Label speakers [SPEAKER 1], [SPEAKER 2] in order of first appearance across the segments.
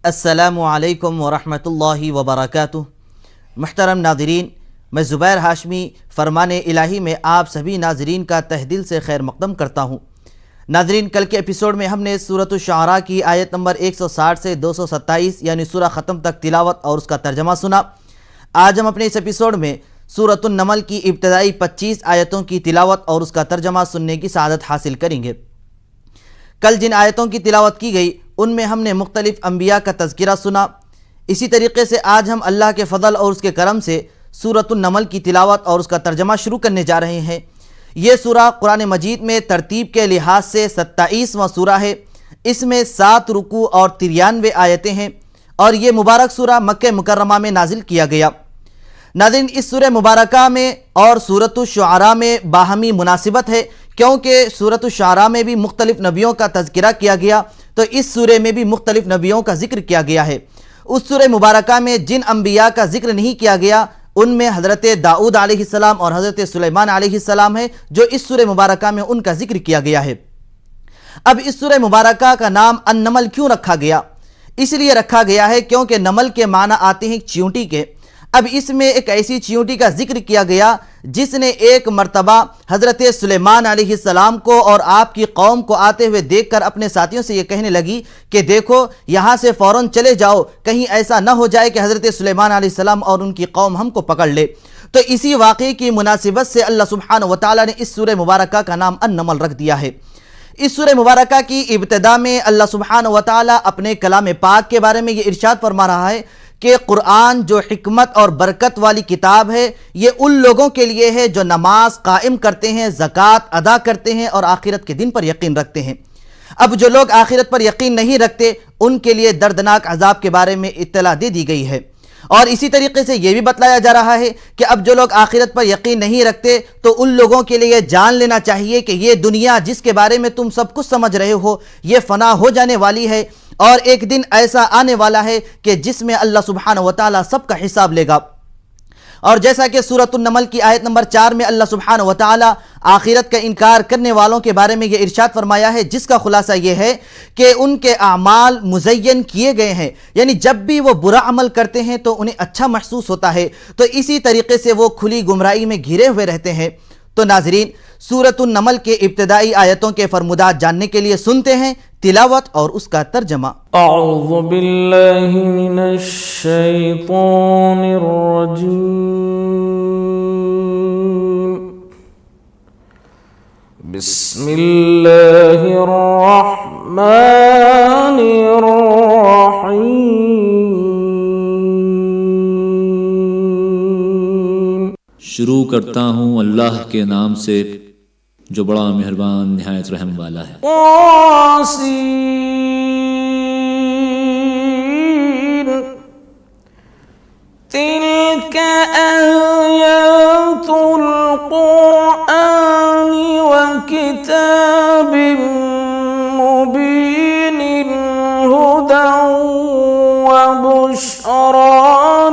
[SPEAKER 1] अस्सलामु अलैकुम वरहमतुल्लाहि वबरकातुह। मुहतरम नाज़रीन, मैं ज़ुबैर हाशमी फ़रमान इलाही में आप सभी नाज़रीन का तहे दिल से खैर मक़दम करता हूँ। नाज़रीन, कल के एपिसोड में हमने सूरत शुआरा की आयत नंबर 160 से 227 यानी सूरा ख़त्म तक तिलावत और उसका तर्जमा सुना। आज हम अपने इस एपिसोड में सूरत नमल की इब्तदाई 25 आयतों की तिलावत और उसका तर्जमा सुनने की सआदत हासिल करेंगे। कल जिन आयतों की तिलावत की गई उनमें हमने मुख्तलिफ अंबिया का तज़किरा सुना। इसी तरीके से आज हम अल्लाह के फ़ज़ल और उसके करम से सूरत नमल की तिलावत और उसका तर्जमा शुरू करने जा रहे हैं। ये सूरा कुरान मजीद में तरतीब के लिहाज से 27वां सूरा है। इसमें 7 रुकू और 93 आयतें हैं और ये मुबारक सूरा मक्के मुकर्रमा में नाजिल किया गया। नाज़रीन, इस सूरह मुबारका में और सूरत शुआरा में बाहमी मुनासिबत है, क्योंकि सूरत शुआरा में भी मुख्तलिफ नबियों का तज़किरा किया गया तो इस सूरह में भी मुख्तलिफ नबियों का जिक्र किया गया है। उस सूरह मुबारका में जिन अंबिया का जिक्र नहीं किया गया उनमें हज़रत दाऊद अलैहिस्सलाम और हज़रत सुलेमान अलैहिस्सलाम है, जो इस सूरह मुबारका में उनका जिक्र किया गया है। अब इस सूरह मुबारका का नाम अन-नमल क्यों रखा गया? इसलिए रखा गया है क्योंकि नमल के माना आते हैं चींटी के। अब इसमें एक ऐसी चींटी का जिक्र किया गया जिसने एक मर्तबा हज़रत सुलेमान अलैहिस्सलाम को और आपकी कौम को आते हुए देखकर अपने साथियों से ये कहने लगी कि देखो, यहाँ से फ़ौरन चले जाओ, कहीं ऐसा न हो जाए कि हज़रत सुलेमान अलैहिस्सलाम और उनकी कौम हमको पकड़ ले। तो इसी वाक़े की मुनासिबत से अल्लाह सुब्हानहू व तआला ने इस सूरह मुबारका का नाम अन-नमल रख दिया है। इस सूरह मुबारका की इब्तिदा में अल्लाह सुब्हानहू व तआला अपने कलाम पाक के बारे में ये इरशाद फरमा रहा है कि कुरान जो हिकमत और बरकत वाली किताब है, ये उन लोगों के लिए है जो नमाज कायम करते हैं, ज़कात अदा करते हैं और आखिरत के दिन पर यकीन रखते हैं। अब जो लोग आखिरत पर यकीन नहीं रखते उनके लिए दर्दनाक अजाब के बारे में इत्तला दे दी गई है। और इसी तरीके से यह भी बतलाया जा रहा है कि अब जो लोग आखिरत पर यकीन नहीं रखते तो उन लोगों के लिए जान लेना चाहिए कि ये दुनिया जिसके बारे में तुम सब कुछ समझ रहे हो ये फ़ना हो जाने वाली है और एक दिन ऐसा आने वाला है कि जिसमें अल्लाह सुब्हानहू व तआला सबका हिसाब लेगा। और जैसा कि सूरत नमल की आयत नंबर 4 में अल्लाह सुब्हानहू व तआला आखिरत का इनकार करने वालों के बारे में ये इरशाद फरमाया है, जिसका खुलासा ये है कि उनके आमाल मुज़य्यन किए गए हैं, यानी जब भी वो बुरा अमल करते हैं तो उन्हें अच्छा महसूस होता है, तो इसी तरीके से वो खुली गुमराही में घिरे हुए रहते हैं। तो नाज़रीन, सूरत नमल के इब्तिदाई आयतों के फरमुदात जानने के लिए सुनते हैं तिलावत और उसका तर्जमा।
[SPEAKER 2] अऊज़ु बिल्लाहि मिनश शैतानिर रजीम। बिस्मिल्लाहिर रहमानिर रहीम।
[SPEAKER 3] शुरू करता हूँ अल्लाह के नाम से जो बड़ा मेहरबान निहायत रहम वाला है।
[SPEAKER 2] तिल्क आयातुल कुरआन व किताबिम मुबीनिन हुदन व बुश्रा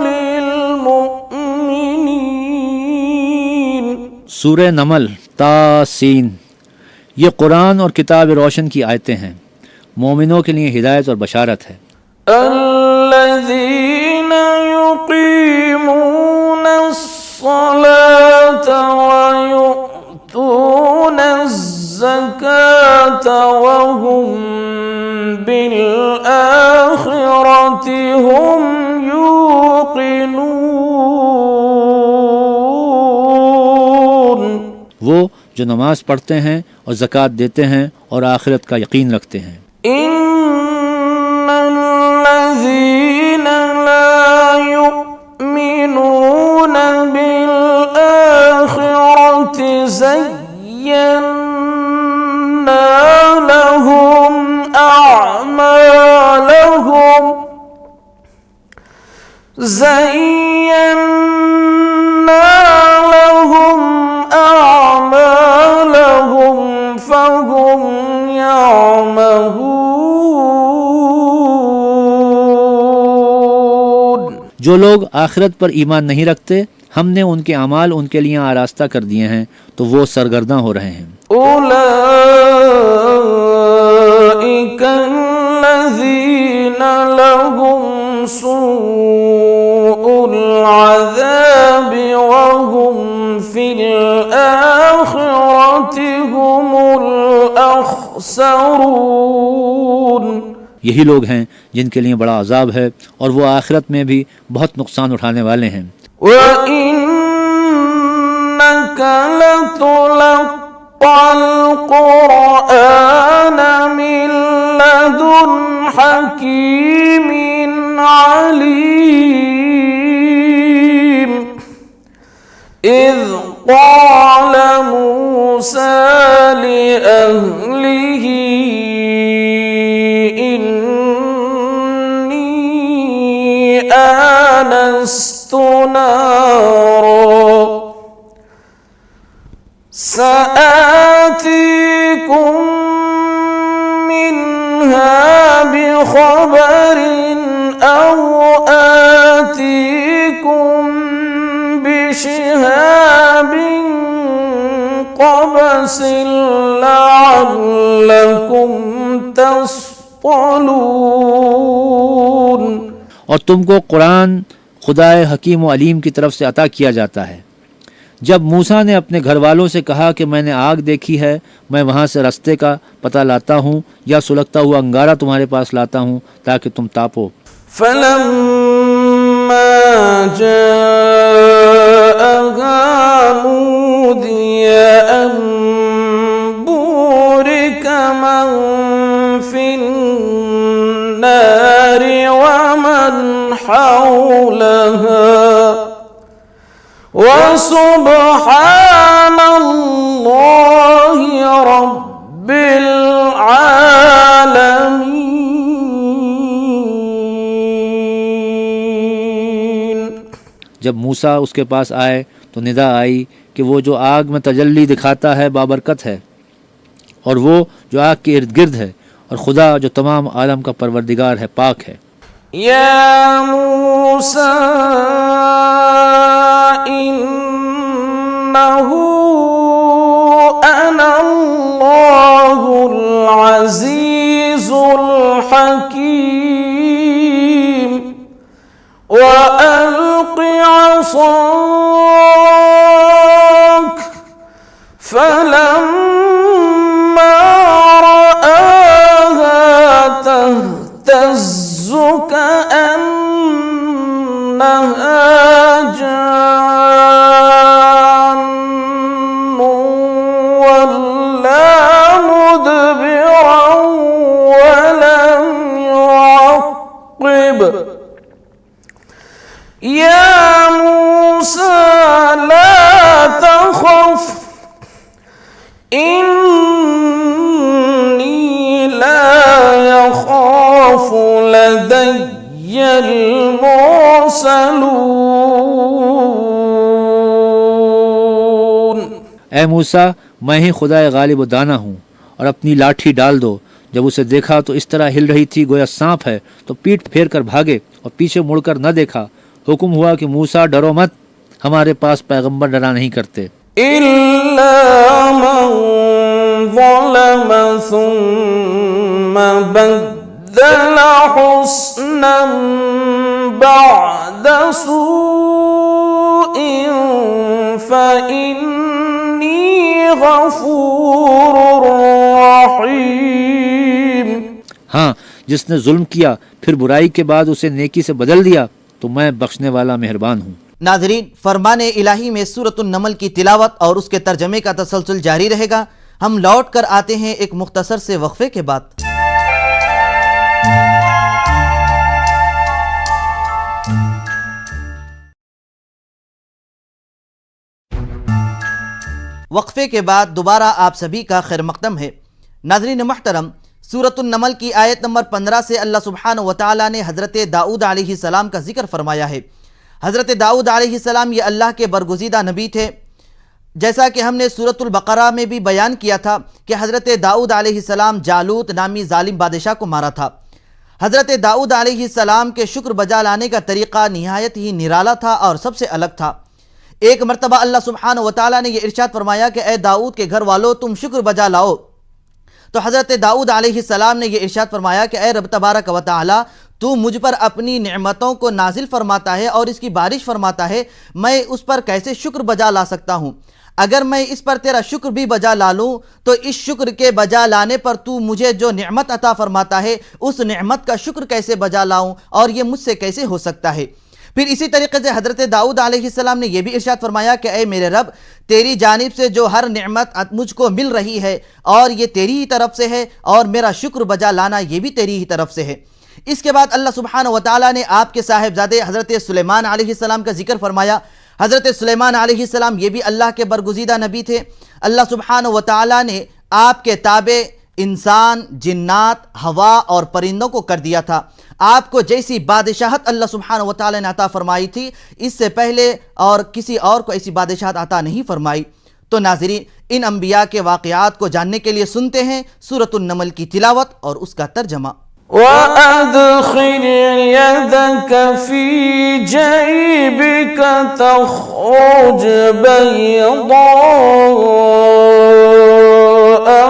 [SPEAKER 2] लिल मुमिनीन।
[SPEAKER 3] सूरह नमल तासीन, ये कुरान और किताब रोशन की आयतें हैं, मोमिनों के लिए हिदायत और बशारत है।
[SPEAKER 2] अल्लज़ीना युक़ीमूनस्सलात व यु'तूनज़्ज़कात व हुम बिल आखिरति हुम यूक़िनून।
[SPEAKER 3] वो जो नमाज पढ़ते हैं और ज़कात देते हैं और आखिरत का यकीन रखते हैं।
[SPEAKER 2] इन्नल्लज़ीना ला युमिनून बिल आखिरति ज़य्यन्ना लहुम अअमालहुम फहुम यअमहून।
[SPEAKER 3] जो लोग आखिरत पर ईमान नहीं रखते हमने उनके अमाल उनके लिए आरास्ता कर दिए हैं तो वो सरगर्दां हो रहे हैं।
[SPEAKER 2] उलाइका लज़ीना लहुम يخسرون
[SPEAKER 3] यही लोग हैं जिनके लिए बड़ा अजाब है और वो आखिरत में भी बहुत नुकसान उठाने वाले हैं।
[SPEAKER 2] وإنك لتلقى القرآن من لدن حكيم عليم إذ قال موسى لأهله إني آنست نارا سآتيكم منها بخبر أو آتيكم بشهاب قبس لعلكم تصطلون।
[SPEAKER 3] और तुमको कुरान खुदाए हकीम व अलीम की तरफ से अता किया जाता है। जब मूसा ने अपने घर वालों से कहा कि मैंने आग देखी है, मैं वहाँ से रास्ते का पता लाता हूँ या सुलगता हुआ अंगारा तुम्हारे पास लाता हूँ ताकि तुम तापो।
[SPEAKER 2] فلما جاءها نودي أن بورك من في النار ومن حولها وسبحان الله رب العالمين।
[SPEAKER 3] जब मूसा उसके पास आए तो निदा आई कि वो जो आग में तजल्ली दिखाता है बाबरकत है और वो जो आग के इर्द गिर्द है और खुदा जो तमाम आलम का परवरदिगार है, पाक है।
[SPEAKER 2] या मूसा इन्नहु अनल्लाहुल अज़ीज़ुल हकीम व अल्क़ि असाक फलम्मा रआहा तहतज़्ज़ु कअन्नहा जान्नु वल्ला मुदबिरन वलम युअक़्क़िब या मूसा ला तख़फ़ इन्नी ला यख़ाफ़ु लदय्यल मुरसलून।
[SPEAKER 3] ए मूसा, मैं ही खुदाए गालिब व दाना हूँ और अपनी लाठी डाल दो। जब उसे देखा तो इस तरह हिल रही थी गोया सांप है, तो पीठ फेर कर भागे और पीछे मुड़कर न देखा। हुक्म हुआ कि मूसा डरो मत, हमारे पास पैगंबर डरा नहीं करते।
[SPEAKER 2] इल्ला मन ज़लम सुम्मा बद्दल हुस्नन बअद सूइन फ़इन्नी गफ़ूरुर रहीम।
[SPEAKER 3] हाँ, जिसने जुल्म किया फिर बुराई के बाद उसे नेकी से बदल दिया तो मैं बख्शने वाला मेहरबान हूँ।
[SPEAKER 1] नाज़रीन, फरमान इलाही में सूरतुन नमल की तिलावत और उसके तर्जमे का तसलसल जारी रहेगा। हम लौट कर आते हैं एक मुख्तसर से वक्फे के बाद। वक्फे के बाद दोबारा आप सभी का खैर मकदम है। नाज़रीन मोहतरम, सूरतुन नमल की आयत नंबर 15 से अल्लाह सुब्हानहु व तआला ने हज़रत दाऊद अलैहिस्सलाम का जिक्र फरमाया है। हज़रत दाऊद अलैहिस्सलाम ये अल्लाह के बरगुज़ीदा नबी थे। जैसा कि हमने सूरतुल बकरा में भी बयान किया था कि हज़रत दाऊद अलैहिस्सलाम जालूत नामी जालिम बादशाह को मारा था। हज़रत दाऊद अलैहिस्सलाम के शुक्र बजा लाने का तरीक़ा निहायत ही निराला था और सबसे अलग था। एक मरतबा अल्लाह सुब्हानहु व तआला ने यह इरशाद फरमाया कि ए दाऊद के घर वालों, तुम शुक्र बजा लाओ। तो हज़रत दाऊद अलैहिस्सलाम ने यह इरशाद फरमाया कि ए रब तबारक व तआला, तू मुझ पर अपनी नेमतों को नाजिल फरमाता है और इसकी बारिश फरमाता है, मैं उस पर कैसे शुक्र बजा ला सकता हूँ। अगर मैं इस पर तेरा शुक्र भी बजा ला लूँ तो इस शुक्र के बजा लाने पर तू मुझे जो नेमत अता फरमाता है उस नेमत का शुक्र कैसे बजा लाऊँ और ये मुझसे कैसे हो सकता है। फिर इसी तरीके से हज़रत दाऊद अलैहिस्सलाम ने यह भी इरशाद फरमाया कि ऐ मेरे रब, तेरी जानिब से जो हर नेमत मुझको मिल रही है और ये तेरी ही तरफ से है और मेरा शुक्र बजा लाना ये भी तेरी ही तरफ से है। इसके बाद अल्लाह सुब्हानहू व तआला ने आपके साहिबजादे हज़रत सुलेमान अलैहिस्सलाम का जिक्र फरमाया। हज़रत सुलेमान अलैहिस्सलाम ये भी अल्लाह के बरगुज़ीदा नबी थे। अल्लाह सुब्हानहू व तआला ने आपके ताबे इंसान, जिन्नात, हवा और परिंदों को कर दिया था। आपको जैसी बादशाहत अल्लाह सुब्हानहू व तआला ने अता फरमाई थी, इससे पहले और किसी और को ऐसी बादशाहत अता नहीं फरमाई। तो नाज़रीन, इन अंबिया के वाक़यात को जानने के लिए सुनते हैं सूरतुन नमल की तिलावत और उसका तर्जमा।
[SPEAKER 2] वअदखिल यदक फी जैबिक तखरुज बैदा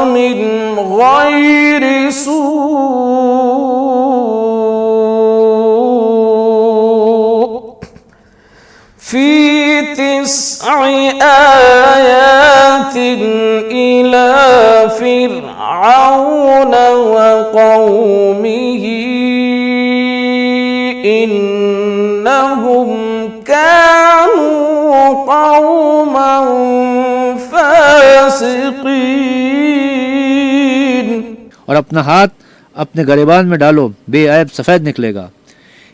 [SPEAKER 2] मिन गैरि सू फी तिस्'i आयातिन इला फिरऔन व कौमिही इन्नहुम कानू कौमन फासिकीन।
[SPEAKER 3] और अपना हाथ अपने गरेबान में डालो, बेऐब सफ़ेद निकलेगा।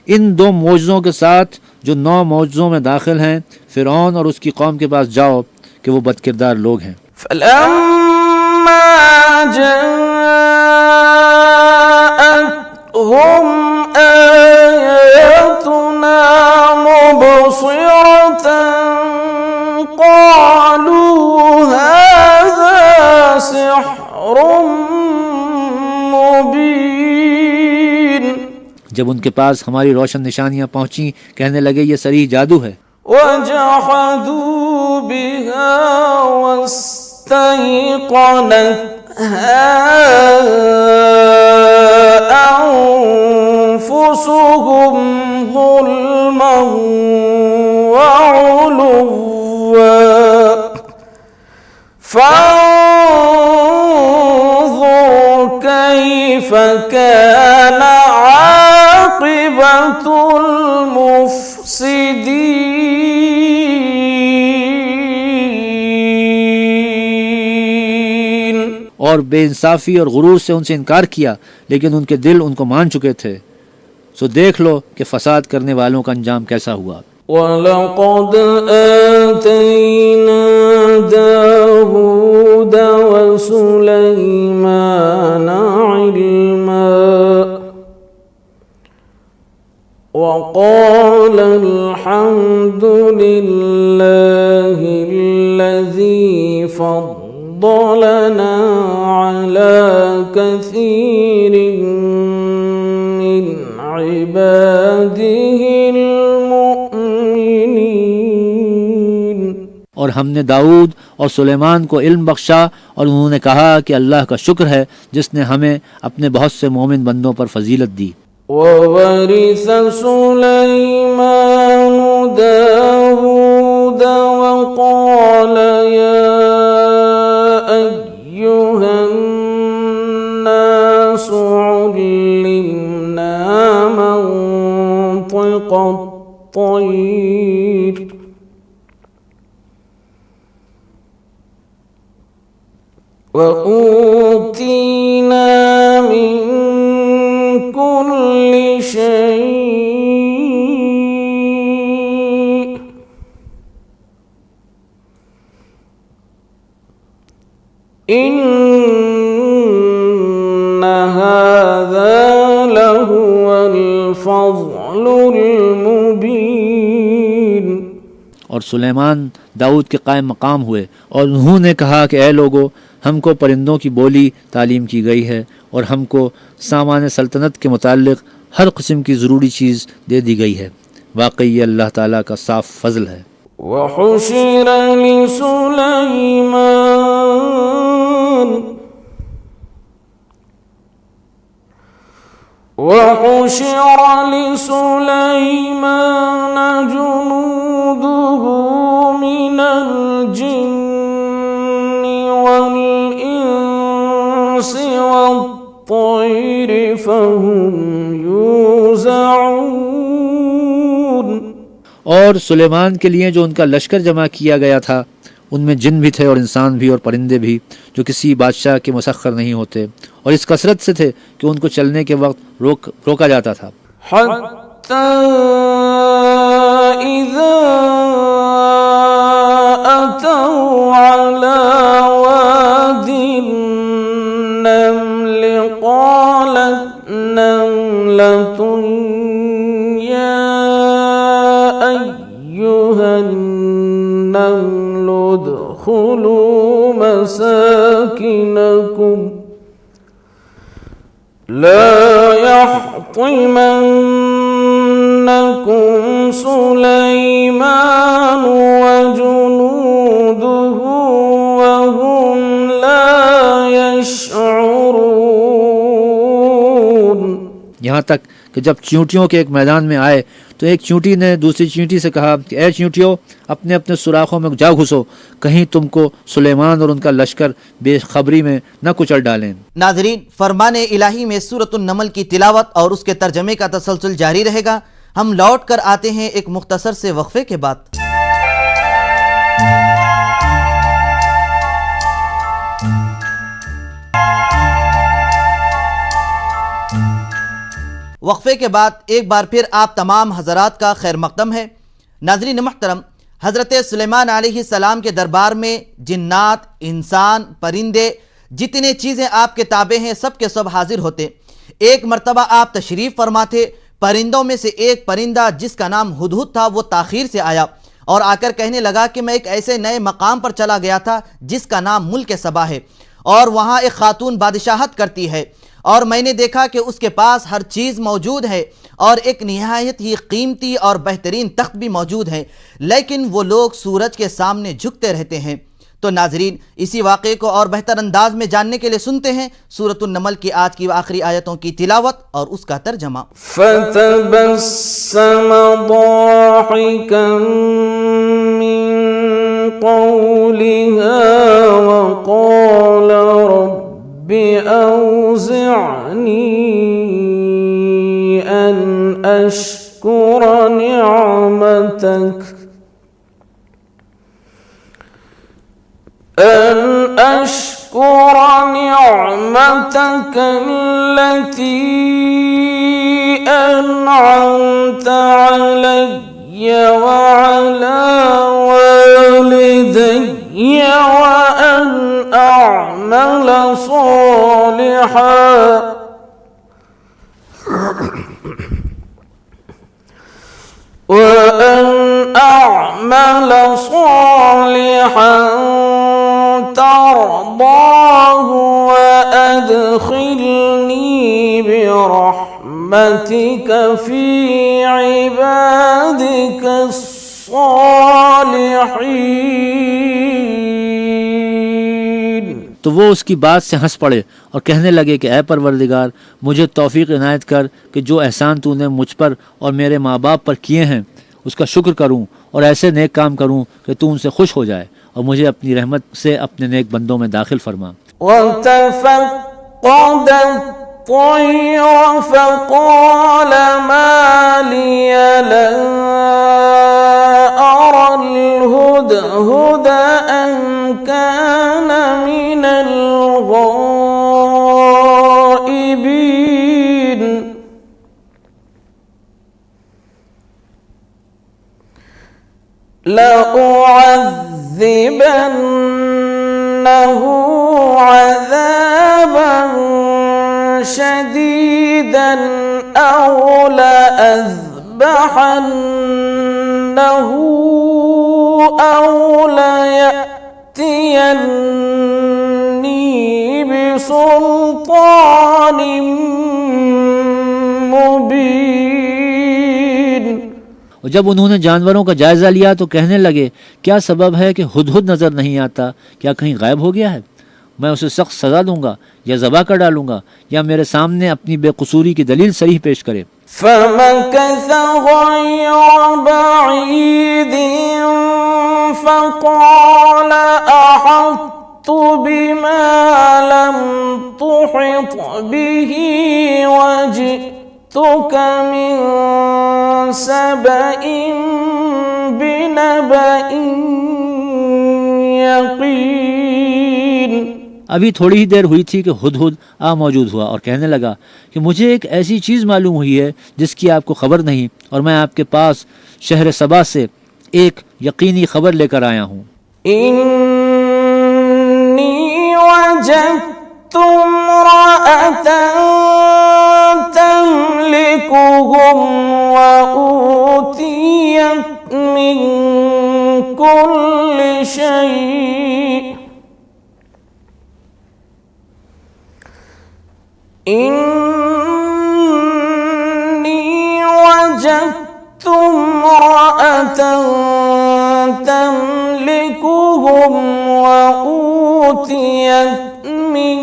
[SPEAKER 3] इन दो मौजज़ों के साथ जो 9 मौजज़ों में दाखिल हैं, फ़िरऔन और उसकी कौम के पास जाओ कि वो बदकिरदार लोग हैं।
[SPEAKER 2] फलम्मा जाअतहुम आयतुना मुबसिरतन क़ालू हाज़ा सिह्रुम मुबीन।
[SPEAKER 3] जब उनके पास हमारी रोशन निशानियाँ पहुँची, कहने लगे ये सरीह जादू है।
[SPEAKER 2] वजहदू बिहा वस्तयक़नतहा अनफुसुहुम ज़ुल्मन वउलुव्वा फंज़ुर कैफ़ कान आक़िबतुल मुफ़्सिदीन।
[SPEAKER 3] और बेइंसाफ़ी और गुरूर से उनसे इनकार किया, लेकिन उनके दिल उनको मान चुके थे। सो देख लो कि फसाद करने वालों का अंजाम कैसा हुआ।
[SPEAKER 2] वलक़द आतैना दाऊद व सुलैमान इल्मा वक़ाल अल्हम्दुलिल्लाहिल्लज़ी फ़द्दलना अला कसीरिन मिन इबादिहिल मुअमिनीन।
[SPEAKER 3] और हमने दाऊद और सुलेमान को इल्म बख्शा और उन्होंने कहा कि अल्लाह का शुक्र है जिसने हमें अपने बहुत से मोमिन बंदों पर फजीलत दी।
[SPEAKER 2] ववरिस सुलैमान दाऊद वक़ाल या अय्युहन नास उल्लिमना मंतिक़त तय्र वऊतीना मिन कुल्लि शै'इन इन्न हाज़ा लहुवल फ़ज़्लुल मुबीन।
[SPEAKER 3] और सुलेमान दाऊद के कायम मकाम हुए और उन्होंने कहा कि ऐ लोगो, हमको परिंदों की बोली तालीम की गई है और हमको सामान सल्तनत के मुताल्लिक़ हर किस्म की ज़रूरी चीज़ दे दी गई है। वाकई ये अल्लाह ताला का साफ़ फ़ज़ल है।
[SPEAKER 2] वहुशिर लिसुलैमान जुनूदुहु मिनल जिन्न والطير فهم يوزعون।
[SPEAKER 3] और सुलेमान के लिए जो उनका लश्कर जमा किया गया था उनमें जिन भी थे और इंसान भी और परिंदे भी, जो किसी बादशाह के मुसख्खर नहीं होते और इस कसरत से थे कि उनको चलने के वक्त रोका जाता था।
[SPEAKER 2] حتى إذا أتوا على واد النمل قالت نملة يا أيها النمل ادخلوا مساكنكم لا يحطمنكم سليمان وجنوده وهم لا يشعرون।
[SPEAKER 3] यहाँ तक कि जब चींटियों के एक मैदान में आए तो एक चींटी ने दूसरी चींटी से कहा कि ए चींटियों, अपने अपने सुराखों में जा घुसो, कहीं तुमको सुलेमान और उनका लश्कर बेखबरी में न कुचल डालें।
[SPEAKER 1] नाज़रीन, फरमान इलाही में सूरतुन नमल की तिलावत और उसके तर्जमे का तसलसल जारी रहेगा। हम लौट कर आते हैं एक मुख्तसर से वक्फे के बाद। वक्फे के बाद एक बार फिर आप तमाम हजरात का खैर मकदम है। नाज़रीन मुहतरम, हज़रत सुलेमान अलैहिस्सलाम के दरबार में जिन्नात, इंसान, परिंदे, जितने चीज़ें आपके ताबे हैं सब के सब हाजिर होते। एक मरतबा आप तशरीफ़ फरमाते, परिंदों में से एक परिंदा जिसका नाम हुदहुद था वो ताख़ीर से आया और आकर कहने लगा कि मैं एक ऐसे नए मकाम पर चला गया था जिसका नाम मुल्क सबा है और वहाँ एक खातून बादशाहत करती है और मैंने देखा कि उसके पास हर चीज़ मौजूद है और एक निहायत ही कीमती और बेहतरीन तख्त भी मौजूद है, लेकिन वो लोग सूरज के सामने झुकते रहते हैं। तो नाजरीन, इसी वाक़े को और बेहतर अंदाज में जानने के लिए सुनते हैं सूरतुन नमल की आज की आखिरी आयतों की तिलावत और उसका तर्जमा।
[SPEAKER 2] फतबस्सम ضاحكا من قولها وقال رب أوزعني أن أشكر نعمتك التي أنعمت علي وعلى والدي وأن أعمل صالحا ترضاه وأدخلني برحمتك في عبادك الصالحين।
[SPEAKER 3] तो वो उसकी बात से हंस पड़े और कहने लगे कि ऐ परवरदिगार, मुझे तौफीक इनायत कर कि जो एहसान तूने मुझ पर और मेरे माँ बाप पर किए हैं उसका शुक्र करूं और ऐसे नेक काम करूं कि तू उनसे खुश हो जाए और मुझे अपनी रहमत से अपने नेक बंदों में दाखिल फरमा।
[SPEAKER 2] وتفقد الطير فقال ما لي لا أرى الهدهد أم كان من الغائبين لأعذبنه عذابا شديدا أو لأذبحنه أو ليأتيني بسلطان मुबीन।
[SPEAKER 3] और जब उन्होंने जानवरों का जायजा लिया तो कहने लगे, क्या सबब है कि हुदहुद नजर नहीं आता? क्या कहीं गायब हो गया है? मैं उसे सख्त सजा दूंगा या ज़बा कर डालूंगा या मेरे सामने अपनी बेकसूरी की दलील सही पेश करे।
[SPEAKER 2] فمكث غير بعيد فقال أحطت بما لم تحط به وجئتك من سبأ بنبأ यकीन।
[SPEAKER 3] अभी थोड़ी ही देर हुई थी कि हुदहुद आ मौजूद हुआ और कहने लगा कि मुझे एक ऐसी चीज़ मालूम हुई है जिसकी आपको खबर नहीं, और मैं आपके पास शहर सबा से एक यकीनी खबर लेकर आया हूँ।
[SPEAKER 2] इन्नी वजदतु इम्रअतन तमलिकुहुम व ऊतियत मिन कुल्लि शै। इन्नी वजदतु इम्रअतन तमलिकुहुम व ऊतियत मिन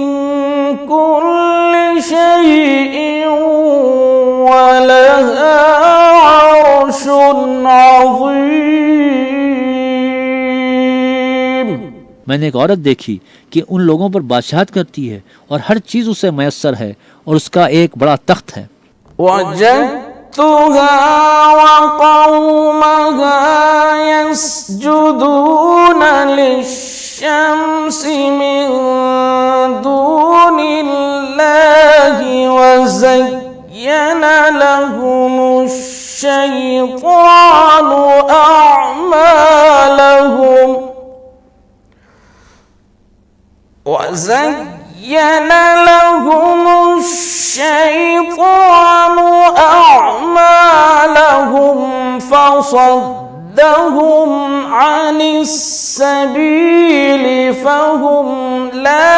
[SPEAKER 2] कुल्लि शैइन व लहा अर्शुन अज़ीम।
[SPEAKER 3] मैंने एक औरत देखी कि उन लोगों पर बादशाहत करती है और हर चीज़ उसे मयस्सर है और उसका एक बड़ा तख्त है।
[SPEAKER 2] वजदतुहा व कौमहा यस्जुदून लिश्शम्सि मिन दूनिल्लाहि व ज़य्यन लहुमुश्शैतानु अअमालहुम وزين لهم الشيطان أعمالهم فصدهم عن السبيل فهم لا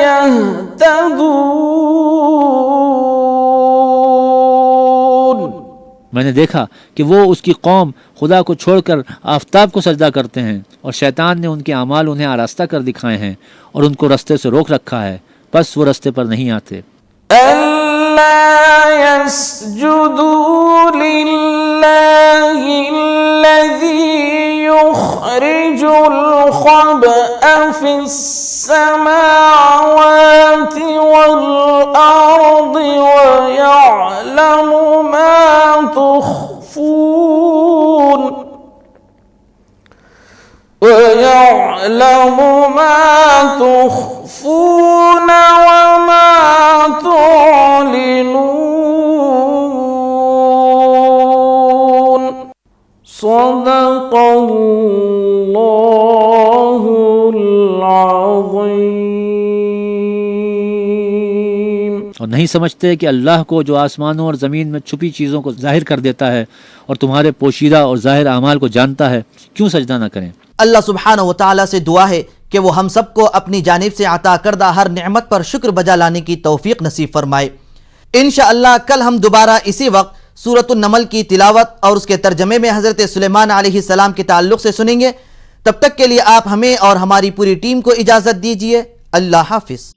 [SPEAKER 2] يهتدون।
[SPEAKER 3] मैंने देखा कि वो उसकी कौम खुदा को छोड़कर आफताब को सजदा करते हैं और शैतान ने उनके अमाल उन्हें आरास्ता कर दिखाए हैं और उनको रास्ते से रोक रखा है, बस वो रास्ते पर नहीं आते।
[SPEAKER 2] अल्ला यस्जुदू लिल्लाहि अल्लज़ी युख़रिजुल ख़बअ फ़िस्समावाति वल अर्दि व यअलमु मा तुख़फ़ून وَيَعْلَمُ مَا تُخْفُونَ وَمَا تُعْلِنُونَ صدق الله العظيم।
[SPEAKER 3] और नहीं समझते कि अल्लाह को जो आसमानों और ज़मीन में छुपी चीज़ों को जाहिर कर देता है और तुम्हारे पोशीदा और ज़ाहिर अमाल को जानता है, क्यों सजदा न करें।
[SPEAKER 1] अल्लाह सुब्हानहू व तआला से दुआ है कि वो हम सबको अपनी जानिब से अता करदा हर नेमत पर शुक्र बजा लाने की तौफीक नसीब फरमाए। इंशाअल्लाह कल हम दोबारा इसी वक्त सूरतुन नमल की तिलावत और उसके तर्जमे में हज़रत सुलेमान अलैहिस्सलाम के ताल्लुक़ से सुनेंगे। तब तक के लिए आप हमें और हमारी पूरी टीम को इजाज़त दीजिए। अल्लाह हाफिज़।